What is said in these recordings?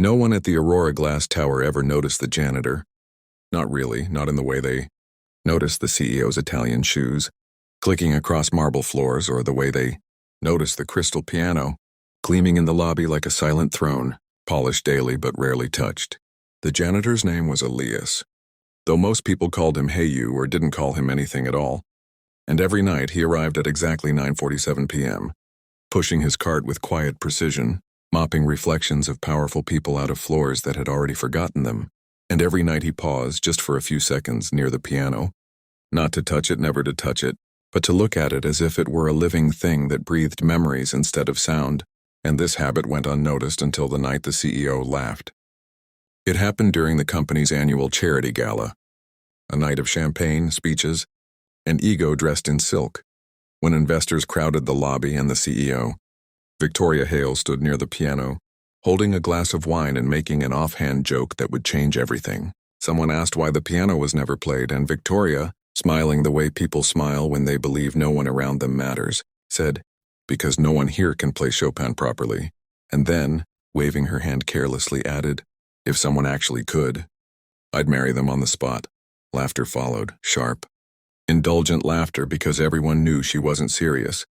No one at the Aurora Glass Tower ever noticed the janitor. Not really, not in the way they noticed the CEO's Italian shoes, clicking across marble floors, or the way they noticed the crystal piano, gleaming in the lobby like a silent throne, polished daily but rarely touched. The janitor's name was Elias, though most people called him Hey You or didn't call him anything at all. And every night he arrived at exactly 9:47 p.m., pushing his cart with quiet precision, mopping reflections of powerful people out of floors that had already forgotten them. And every night he paused just for a few seconds near the piano, not to touch it, never to touch it, but to look at it as if it were a living thing that breathed memories instead of sound. And this habit went unnoticed until the night the CEO laughed. It happened during the company's annual charity gala, a night of champagne, speeches, and ego dressed in silk. When investors crowded the lobby and the CEO, Victoria Hale stood near the piano, holding a glass of wine and making an offhand joke that would change everything. Someone asked why the piano was never played, and Victoria, smiling the way people smile when they believe no one around them matters, said, "Because no one here can play Chopin properly." And then, waving her hand carelessly, added, "If someone actually could, I'd marry them on the spot." Laughter followed, sharp, indulgent laughter, because everyone knew she wasn't serious.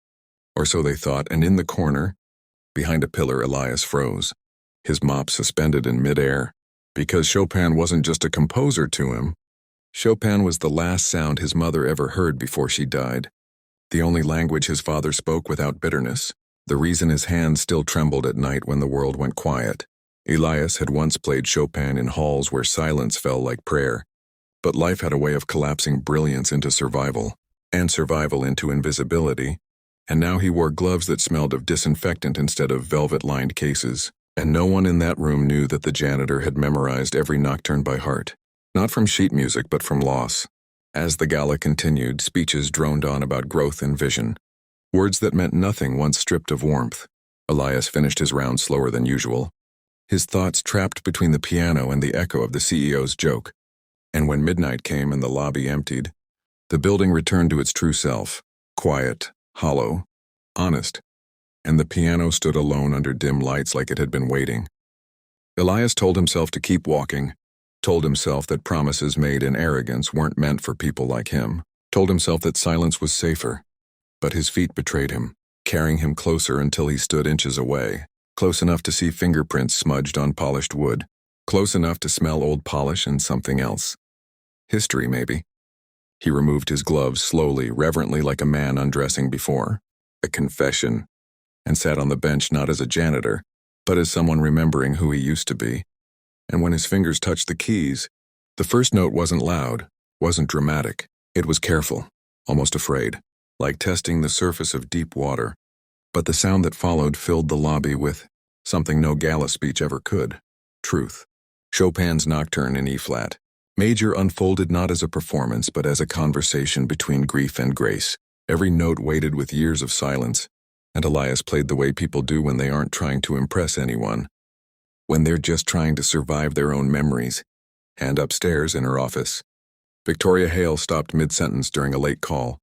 Or so they thought, and in the corner, behind a pillar, Elias froze, his mop suspended in midair. Because Chopin wasn't just a composer to him. Chopin was the last sound his mother ever heard before she died. The only language his father spoke without bitterness. The reason his hands still trembled at night when the world went quiet. Elias had once played Chopin in halls where silence fell like prayer. But life had a way of collapsing brilliance into survival, and survival into invisibility. And now he wore gloves that smelled of disinfectant instead of velvet-lined cases. And no one in that room knew that the janitor had memorized every nocturne by heart. Not from sheet music, but from loss. As the gala continued, speeches droned on about growth and vision. Words that meant nothing once stripped of warmth. Elias finished his round slower than usual, his thoughts trapped between the piano and the echo of the CEO's joke. And when midnight came and the lobby emptied, the building returned to its true self, quiet, hollow, honest, and the piano stood alone under dim lights like it had been waiting. Elias told himself to keep walking, told himself that promises made in arrogance weren't meant for people like him, told himself that silence was safer. But his feet betrayed him, carrying him closer until he stood inches away, close enough to see fingerprints smudged on polished wood, close enough to smell old polish and something else. History, maybe. He removed his gloves slowly, reverently, like a man undressing before a confession, and sat on the bench not as a janitor, but as someone remembering who he used to be. And when his fingers touched the keys, the first note wasn't loud, wasn't dramatic. It was careful, almost afraid, like testing the surface of deep water. But the sound that followed filled the lobby with something no gala speech ever could: truth. Chopin's Nocturne in E-flat. Major unfolded not as a performance, but as a conversation between grief and grace. Every note weighted with years of silence, and Elias played the way people do when they aren't trying to impress anyone, when they're just trying to survive their own memories. And upstairs in her office, Victoria Hale stopped mid-sentence during a late call,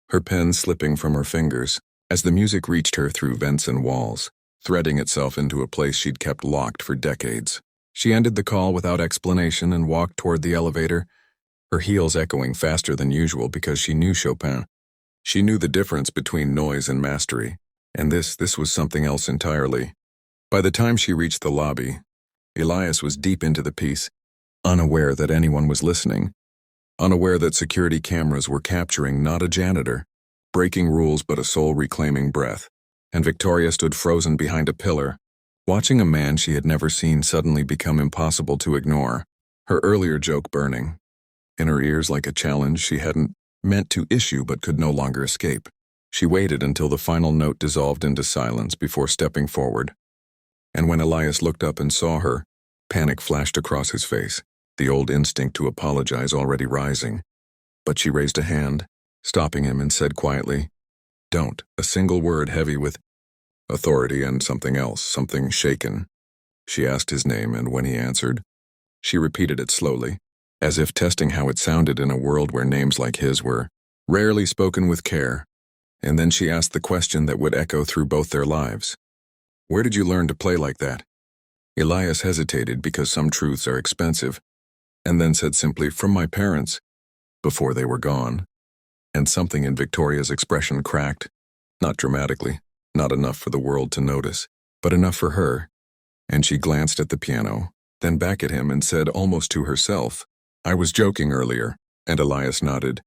her pen slipping from her fingers as the music reached her through vents and walls, threading itself into a place she'd kept locked for decades. She ended the call without explanation and walked toward the elevator, her heels echoing faster than usual because she knew Chopin. She knew the difference between noise and mastery, and this was something else entirely. By the time she reached the lobby, Elias was deep into the piece, unaware that anyone was listening, unaware that security cameras were capturing not a janitor, breaking rules but a soul-reclaiming breath. And Victoria stood frozen behind a pillar, watching a man she had never seen suddenly become impossible to ignore, her earlier joke burning in her ears like a challenge she hadn't meant to issue but could no longer escape. She waited until the final note dissolved into silence before stepping forward. And when Elias looked up and saw her, panic flashed across his face, the old instinct to apologize already rising. But she raised a hand, stopping him, and said quietly, "Don't," a single word heavy with authority and something else, something shaken. She asked his name, and when he answered, she repeated it slowly, as if testing how it sounded in a world where names like his were rarely spoken with care. And then she asked the question that would echo through both their lives. "Where did you learn to play like that?" Elias hesitated because some truths are expensive, and then said simply, "From my parents," before they were gone. And something in Victoria's expression cracked, not dramatically, not enough for the world to notice, but enough for her, and she glanced at the piano, then back at him and said almost to herself, "I was joking earlier," and Elias nodded,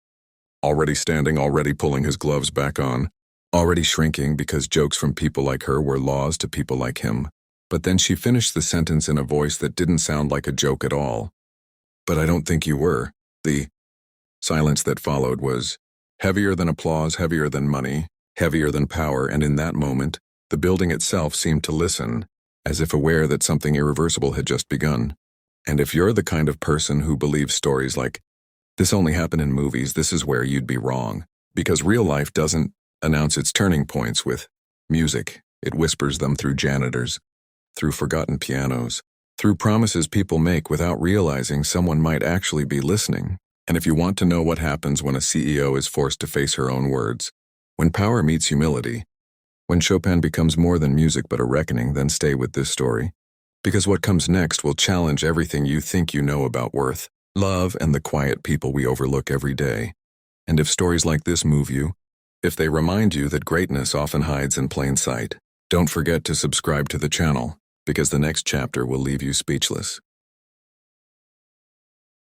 already standing, already pulling his gloves back on, already shrinking because jokes from people like her were laws to people like him. But then she finished the sentence in a voice that didn't sound like a joke at all. "But I don't think you were." The silence that followed was heavier than applause, heavier than money, heavier than power, and in that moment, the building itself seemed to listen, as if aware that something irreversible had just begun. And if you're the kind of person who believes stories like, "This only happened in movies," this is where you'd be wrong. Because real life doesn't announce its turning points with music. It whispers them through janitors, through forgotten pianos, through promises people make without realizing someone might actually be listening. And if you want to know what happens when a CEO is forced to face her own words, when power meets humility, when Chopin becomes more than music but a reckoning, then stay with this story. Because what comes next will challenge everything you think you know about worth, love, and the quiet people we overlook every day. And if stories like this move you, if they remind you that greatness often hides in plain sight, don't forget to subscribe to the channel, because the next chapter will leave you speechless.